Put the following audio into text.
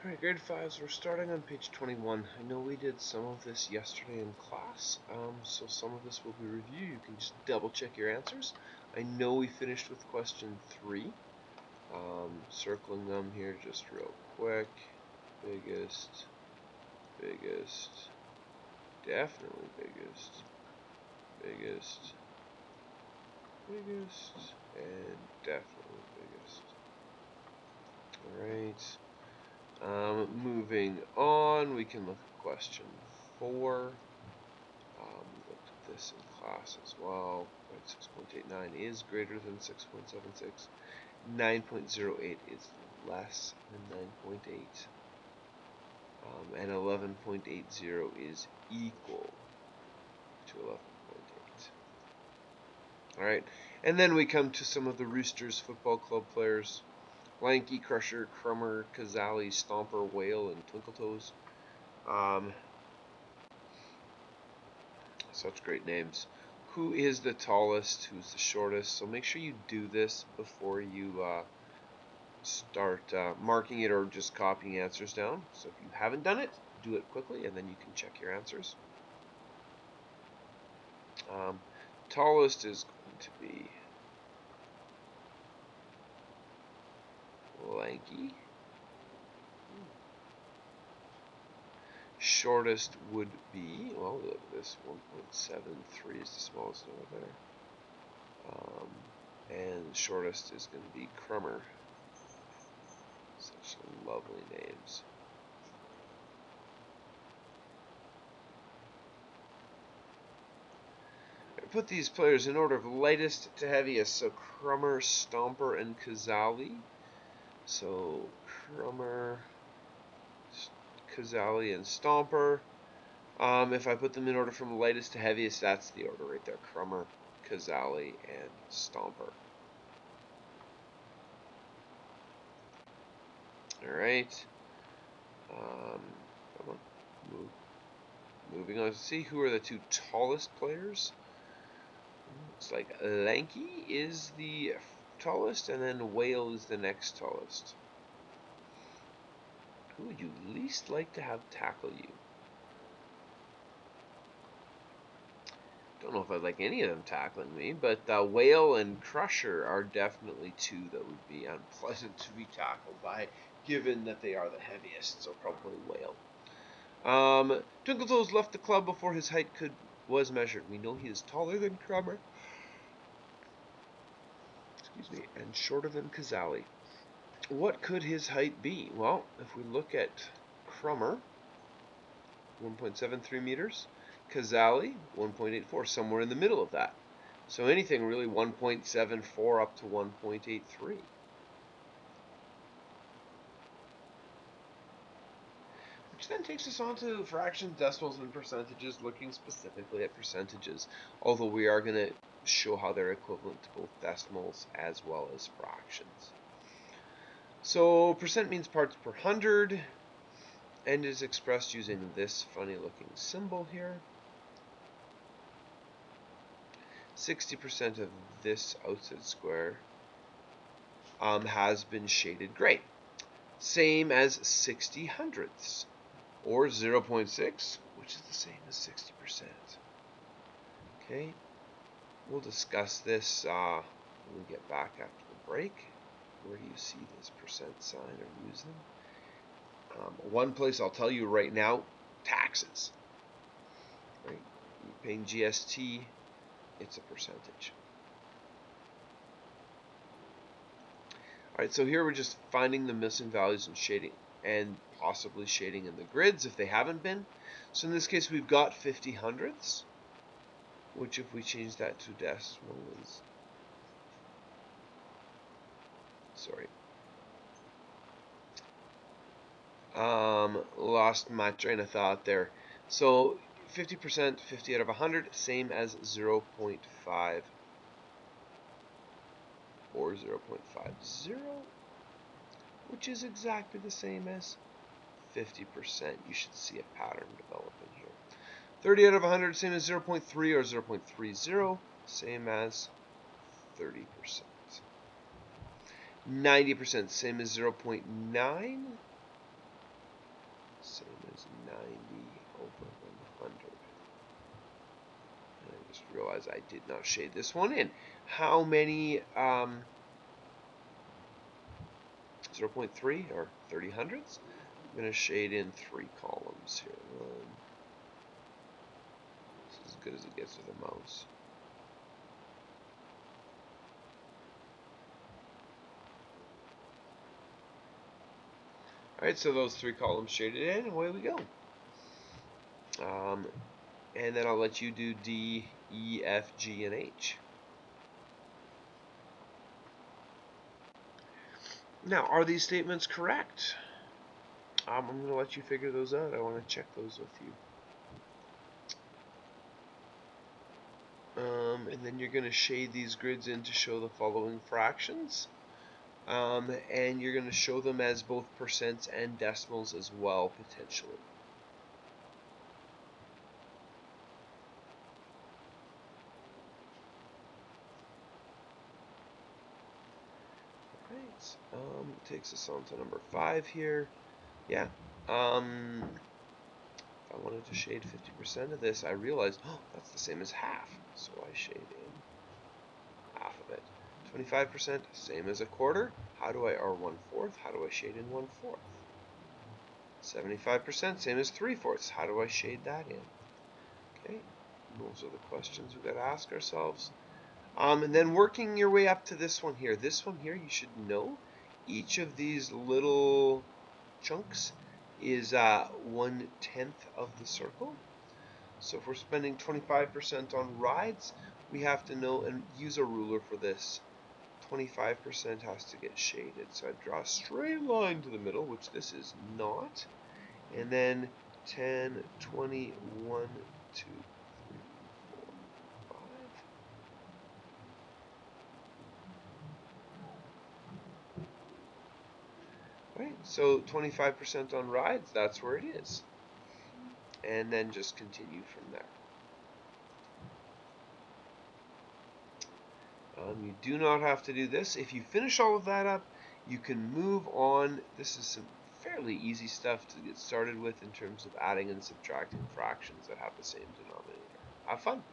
Alright, grade 5s, we're starting on page 21. I know we did some of this yesterday in class, so some of this will be review. You can just double check your answers. I know we finished with question 3. Circling them here just real quick. Biggest, definitely biggest, and definitely biggest. Alright. Moving on, we can look at question 4. We looked at this in class as well. Right, 6.89 is greater than 6.76. 9.08 is less than 9.8. And 11.80 is equal to 11.8. Alright, and then we come to some of the Roosters Football Club players. Lanky, Crusher, Crummer, Kazali, Stomper, Whale, and Twinkletoes. Such great names. Who is the tallest? Who's the shortest? So make sure you do this before you start marking it or just copying answers down. So if you haven't done it, do it quickly and then you can check your answers. Tallest is going to be Lanky. Shortest would be, well, look at this, 1.73 is the smallest number there. And shortest is going to be Crummer. Such lovely names. I put these players in order of lightest to heaviest. So Crummer, Stomper, and Kazali. So Crummer, Kazali, and Stomper. If I put them in order from lightest to heaviest, that's the order right there. Crummer, Kazali, and Stomper. Alright. Come on. Moving on to see who are the two tallest players. Looks like Lanky is the tallest, and then Whale is the next tallest. Who would you least like to have tackle you? Don't know if I'd like any of them tackling me, but Whale and Crusher are definitely two that would be unpleasant to be tackled by, given that they are the heaviest, so probably Whale. Twinkletoes left the club before his height was measured. We know he is taller than Crummer. Excuse me, and shorter than Kazali. What could his height be? Well, if we look at Crummer, 1.73 meters. Kazali, 1.84, somewhere in the middle of that. So anything really 1.74 up to 1.83. Which then takes us on to fractions, decimals, and percentages, looking specifically at percentages, although we are going to show how they're equivalent to both decimals as well as fractions. So percent means parts per hundred, and is expressed using this funny looking symbol here. 60% of this outside square has been shaded gray. Same as 60 hundredths, or 0.6, which is the same as 60%. Okay, we'll discuss this when we get back after the break. Where do you see this percent sign or use them? One place I'll tell you right now, taxes. Right? You're paying GST, it's a percentage. Alright, so here we're just finding the missing values and shading, and possibly shading in the grids if they haven't been. So in this case we've got 50 hundredths, which if we change that to decimal is, lost my train of thought there. So 50%, 50 out of 100, same as 0.5 or 0.50, which is exactly the same as 50%. You should see a pattern developing here. 30 out of 100, same as 0.3 or 0.30, same as 30%. 90%, same as 0.9 same as 90 over 100. And I just realized I did not shade this one in. How many 0.3 or 30 hundredths? I'm going to shade in 3 columns here. This is as good as it gets with a mouse. Alright, so those 3 columns shaded in, and away we go. And then I'll let you do D, E, F, G, and H. Now, are these statements correct? I'm going to let you figure those out. I want to check those with you. And then you're going to shade these grids in to show the following fractions. And you're going to show them as both percents and decimals as well, potentially. Alright, takes us on to number 5 here. Yeah, if I wanted to shade 50% of this, I realized, oh, that's the same as half. So I shade in half of it. 25%, same as a quarter. How do I, or 1/4, how do I shade in 1/4? 75%, same as 3/4. How do I shade that in? Okay, those are the questions we've got to ask ourselves. And then working your way up to this one here. This one here, you should know each of these little chunks is 1/10 of the circle. So if we're spending 25% on rides, we have to know and use a ruler for this. 25% has to get shaded. So I draw a straight line to the middle, which this is not. And then 10, 20, 1, 2, 3, 4, 5. Right, so 25% on rides, that's where it is. And then just continue from there. You do not have to do this. If you finish all of that up, you can move on. This is some fairly easy stuff to get started with in terms of adding and subtracting fractions that have the same denominator. Have fun.